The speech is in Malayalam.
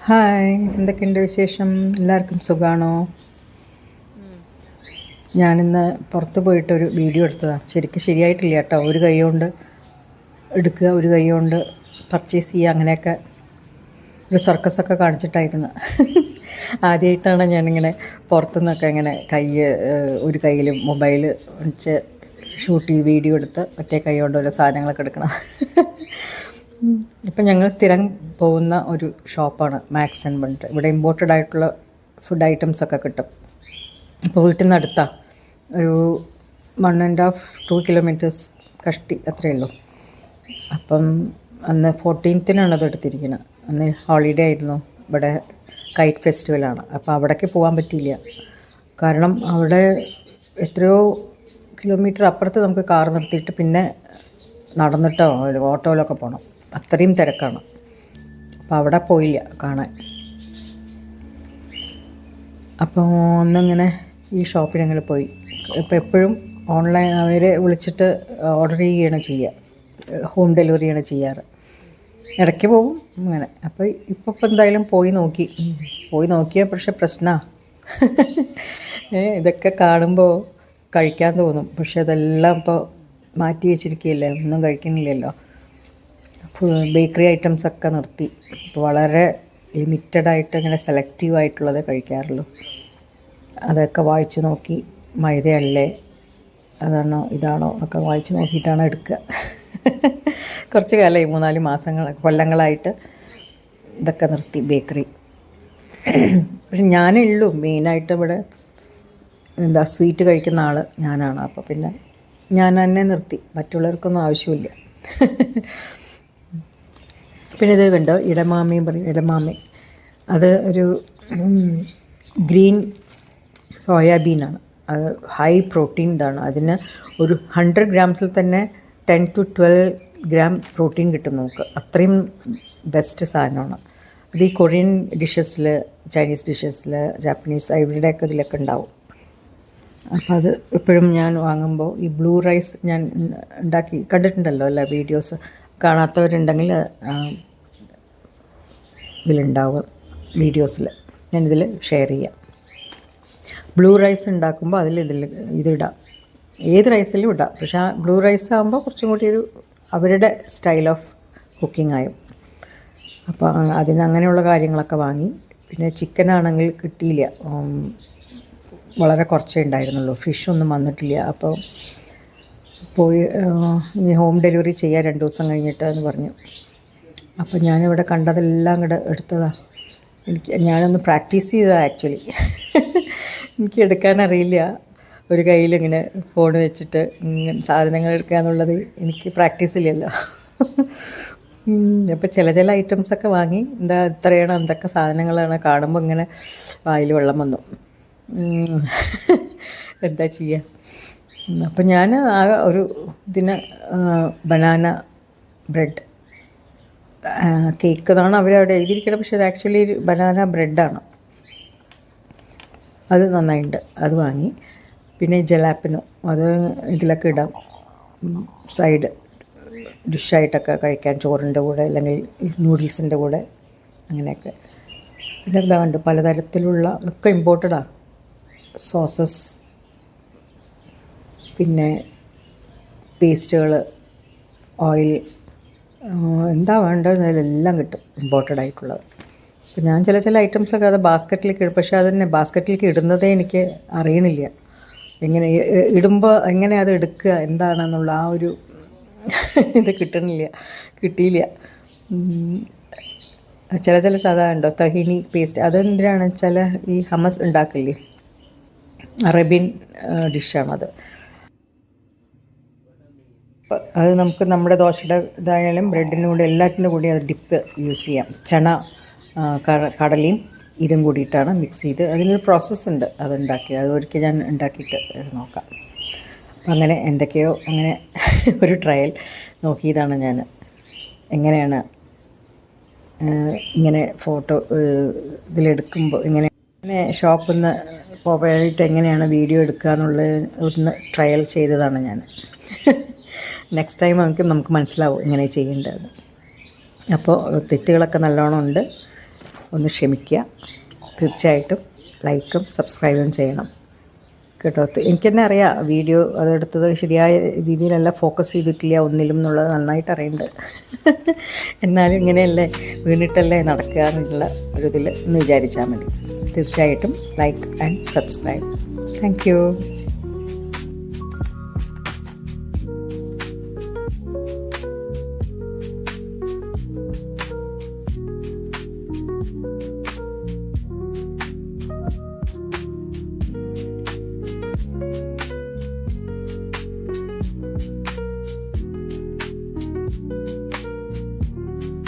ഹായ്, എന്തൊക്കെയുണ്ട് വിശേഷം? എല്ലാവർക്കും സുഖമാണോ? ഞാനിന്ന് പുറത്ത് പോയിട്ടൊരു വീഡിയോ എടുത്തതാണ്. ശരിയായിട്ടില്ല കേട്ടോ. ഒരു കൈ കൊണ്ട് എടുക്കുക, ഒരു കൈ കൊണ്ട് പർച്ചേസ് ചെയ്യുക, അങ്ങനെയൊക്കെ ഒരു സർക്കസൊക്കെ കാണിച്ചിട്ടായിരുന്നു. ആദ്യമായിട്ടാണ് ഞാനിങ്ങനെ പുറത്തുനിന്നൊക്കെ ഇങ്ങനെ ഒരു കയ്യിൽ മൊബൈൽ വെച്ച് ഷൂട്ട് ചെയ്ത് വീഡിയോ എടുത്ത് ഒറ്റേ കൈ കൊണ്ട് ഓരോ സാധനങ്ങളൊക്കെ എടുക്കണം. ഇപ്പം ഞങ്ങൾ സ്ഥിരം പോകുന്ന ഒരു ഷോപ്പാണ് മാക്സ് ആൻഡ് പറഞ്ഞിട്ട്. ഇവിടെ ഇമ്പോർട്ടഡ് ആയിട്ടുള്ള ഫുഡ് ഐറ്റംസൊക്കെ കിട്ടും. ഇപ്പോൾ വീട്ടിൽ നിന്ന് അടുത്താണ്, ഒരു 1.5-2 കിലോമീറ്റേഴ്സ് കഷ്ടി അത്രയേ ഉള്ളൂ. അപ്പം അന്ന് 14th അത് എടുത്തിരിക്കുന്നത്. അന്ന് ഹോളിഡേ ആയിരുന്നു. ഇവിടെ കൈറ്റ് ഫെസ്റ്റിവലാണ്. അപ്പോൾ അവിടേക്ക് പോകാൻ പറ്റിയില്ല. കാരണം അവിടെ എത്രയോ കിലോമീറ്റർ അപ്പുറത്ത് നമുക്ക് കാർ നിർത്തിയിട്ട് പിന്നെ നടന്നിട്ടോ ഓട്ടോയിലൊക്കെ പോകണം. അത്രയും തിരക്കാണ്. അപ്പോൾ അവിടെ പോയില്ല കാണാൻ. അപ്പോൾ ഒന്നിങ്ങനെ ഈ ഷോപ്പിനങ്ങനെ പോയി. ഇപ്പോൾ എപ്പോഴും ഓൺലൈൻ അവരെ വിളിച്ചിട്ട് ഓർഡർ ചെയ്യുകയാണ് ചെയ്യുക, ഹോം ഡെലിവറിയാണ് ചെയ്യാറ്. ഇടയ്ക്ക് പോകും അങ്ങനെ. അപ്പോൾ ഇപ്പോൾ എന്തായാലും പോയി നോക്കിയാൽ പക്ഷേ പ്രശ്നമാണ്. ഇതൊക്കെ കാണുമ്പോൾ കഴിക്കാൻ തോന്നും, പക്ഷെ അതെല്ലാം ഇപ്പോൾ മാറ്റി വെച്ചിരിക്കുകയല്ലേ, ഒന്നും കഴിക്കുന്നില്ലല്ലോ. ബേക്കറി ഐറ്റംസൊക്കെ നിർത്തി. ഇപ്പോൾ വളരെ ലിമിറ്റഡായിട്ട് ഇങ്ങനെ സെലക്റ്റീവായിട്ടുള്ളതേ കഴിക്കാറുള്ളൂ. അതൊക്കെ വായിച്ച് നോക്കി, മൈദയല്ലേ, അതാണോ ഇതാണോ എന്നൊക്കെ വായിച്ച് നോക്കിയിട്ടാണ് എടുക്കുക. കുറച്ച് കാലമായി, 3-4 കൊല്ലങ്ങളായിട്ട് ഇതൊക്കെ നിർത്തി ബേക്കറി. പക്ഷെ ഞാനേ ഉള്ളൂ മെയിനായിട്ട് ഇവിടെ സ്വീറ്റ് കഴിക്കുന്ന ആൾ ഞാനാണ്. അപ്പോൾ പിന്നെ ഞാൻ തന്നെ നിർത്തി, മറ്റുള്ളവർക്കൊന്നും ആവശ്യമില്ല. പിന്നെ ഇത് കണ്ടോ, ഇടമാമയും പറയും, ഇടമാമി. അത് ഒരു ഗ്രീൻ സോയാബീനാണ്. അത് ഹൈ പ്രോട്ടീൻ ഇതാണ്. അതിന് ഒരു 100 ഗ്രാംസിൽ തന്നെ 10 to 12 ഗ്രാം പ്രോട്ടീൻ കിട്ടും നമുക്ക്. അത്രയും ബെസ്റ്റ് സാധനമാണ്. അത് ഈ കൊറിയൻ ഡിഷസിൽ, ചൈനീസ് ഡിഷസിൽ, ജാപ്പനീസ് ഇവരുടെയൊക്കെ ഇതിലൊക്കെ ഉണ്ടാവും. അപ്പോൾ അത് എപ്പോഴും ഞാൻ വാങ്ങുമ്പോൾ ഈ ബ്ലൂ റൈസ് ഞാൻ ഉണ്ടാക്കി കണ്ടിട്ടുണ്ടല്ലോ അല്ല വീഡിയോസ്. കാണാത്തവരുണ്ടെങ്കിൽ ഇതിലുണ്ടാവും വീഡിയോസിൽ, ഞാനിതിൽ ഷെയർ ചെയ്യാം. ബ്ലൂ റൈസ് ഉണ്ടാക്കുമ്പോൾ ഇതിടാം, ഏത് റൈസിലും ഇടാം. പക്ഷേ ആ ബ്ലൂ റൈസ് ആകുമ്പോൾ കുറച്ചും കൂടി അവരുടെ സ്റ്റൈൽ ഓഫ് കുക്കിംഗ് ആയും. അപ്പോൾ അങ്ങനെയുള്ള കാര്യങ്ങളൊക്കെ വാങ്ങി. പിന്നെ ചിക്കനാണെങ്കിൽ കിട്ടിയില്ല, വളരെ കുറച്ചേ ഉണ്ടായിരുന്നുള്ളൂ. ഫിഷൊന്നും വന്നിട്ടില്ല. അപ്പോൾ പോയി ഇനി ഹോം ഡെലിവറി ചെയ്യാൻ 2 ദിവസം കഴിഞ്ഞിട്ട് എന്ന് പറഞ്ഞു. അപ്പോൾ ഞാനിവിടെ കണ്ടതെല്ലാം കൂടെ എടുത്തതാണ്. ഞാനൊന്ന് പ്രാക്ടീസ് ചെയ്തതാണ് ആക്ച്വലി. എനിക്ക് എടുക്കാനറിയില്ല. ഒരു കയ്യിലിങ്ങനെ ഫോൺ വെച്ചിട്ട് ഇങ്ങനെ സാധനങ്ങൾ എടുക്കുക എന്നുള്ളത് എനിക്ക് പ്രാക്ടീസ് ഇല്ലല്ലോ. അപ്പോൾ ചില ഐറ്റംസൊക്കെ വാങ്ങി. ഇത്രയാണ്, എന്തൊക്കെ സാധനങ്ങളാണ് കാണുമ്പോൾ ഇങ്ങനെ വായിൽ വെള്ളം വന്നു. എന്താ ചെയ്യുക. അപ്പം ഞാൻ ബനാന ബ്രെഡ് കേക്ക് എന്നാണ് അവരവിടെ എഴുതിയിരിക്കണം, പക്ഷേ അത് ആക്ച്വലി ബനാന ബ്രെഡാണ്. അത് നന്നായിട്ടുണ്ട്, അത് വാങ്ങി. പിന്നെ ജലാപ്പിനോ, അത് ഇതിലൊക്കെ ഇടാം, സൈഡ് ഡിഷായിട്ടൊക്കെ കഴിക്കാൻ, ചോറിൻ്റെ കൂടെ അല്ലെങ്കിൽ നൂഡിൽസിൻ്റെ കൂടെ അങ്ങനെയൊക്കെ. പിന്നെ എന്താ കണ്ട് പലതരത്തിലുള്ള ഒക്കെ ഇമ്പോർട്ടഡാണ് സോസസ്, പിന്നെ പേസ്റ്റുകൾ, ഓയിൽ, എന്താ വേണ്ടതെല്ലാം കിട്ടും ഇമ്പോർട്ടഡ് ആയിട്ടുള്ളത്. അപ്പോൾ ഞാൻ ചില ഐറ്റംസൊക്കെ അത് ബാസ്ക്കറ്റിലേക്ക് ഇടും. പക്ഷേ അതന്നെ ബാസ്ക്കറ്റിലേക്ക് ഇടുന്നതേ എനിക്ക് അറിയണില്ല. എങ്ങനെ ഇടുമ്പോൾ എങ്ങനെ അത് എടുക്കുക എന്താണെന്നുള്ള ആ ഒരു ഇത് കിട്ടിയില്ല. ചില സാധാരണ ഉണ്ടോ തഹീനി പേസ്റ്റ്, അതെന്തിനാണ് വെച്ചാൽ ഈ ഹമസ് ഉണ്ടാക്കില്ലേ, അറേബ്യൻ ഡിഷാണത്. അത് നമുക്ക് നമ്മുടെ ദോശയുടെ ഇതായാലും ബ്രെഡിൻ്റെ കൂടെ എല്ലാറ്റിൻ്റെ കൂടി അത് ഡിപ്പ് യൂസ് ചെയ്യാം. കടലയും ഇതും കൂടിയിട്ടാണ് മിക്സ് ചെയ്ത്, അതിനൊരു പ്രോസസ്സുണ്ട് അതുണ്ടാക്കി. അതൊരിക്കൽ ഞാൻ ഉണ്ടാക്കിയിട്ട് നോക്കാം. അങ്ങനെ എന്തൊക്കെയോ അങ്ങനെ ഒരു ട്രയൽ നോക്കിയതാണ് ഞാൻ. എങ്ങനെയാണ് ഇങ്ങനെ ഫോട്ടോ ഇതിലെടുക്കുമ്പോൾ ഇങ്ങനെ ഷോപ്പിൽ നിന്ന് പോയിട്ട് എങ്ങനെയാണ് വീഡിയോ എടുക്കുക എന്നുള്ളത് ഒന്ന് ട്രയൽ ചെയ്തതാണ് ഞാൻ. നെക്സ്റ്റ് ടൈം നമുക്ക് മനസ്സിലാവും ഇങ്ങനെ ചെയ്യേണ്ടത്. അപ്പോൾ തെറ്റുകളൊക്കെ നല്ലോണം ഉണ്ട്. ഒന്ന് ക്ഷമിക്കുക. തീർച്ചയായിട്ടും ലൈക്കും സബ്സ്ക്രൈബും ചെയ്യണം കേട്ടോ. എനിക്ക് തന്നെ അറിയാം വീഡിയോ അതെടുത്തത് ശരിയായ രീതിയിലല്ല, ഫോക്കസ് ചെയ്തിട്ടില്ല ഒന്നിലും എന്നുള്ളത് നന്നായിട്ട് അറിയുന്നുണ്ട്. എന്നാലും ഇങ്ങനെയല്ലേ വീണിട്ടല്ലേ നടക്കുക എന്നുള്ള ഒരു ഇതിൽ ഒന്ന് വിചാരിച്ചാൽ മതി. തീർച്ചയായിട്ടും like and subscribe. Thank you.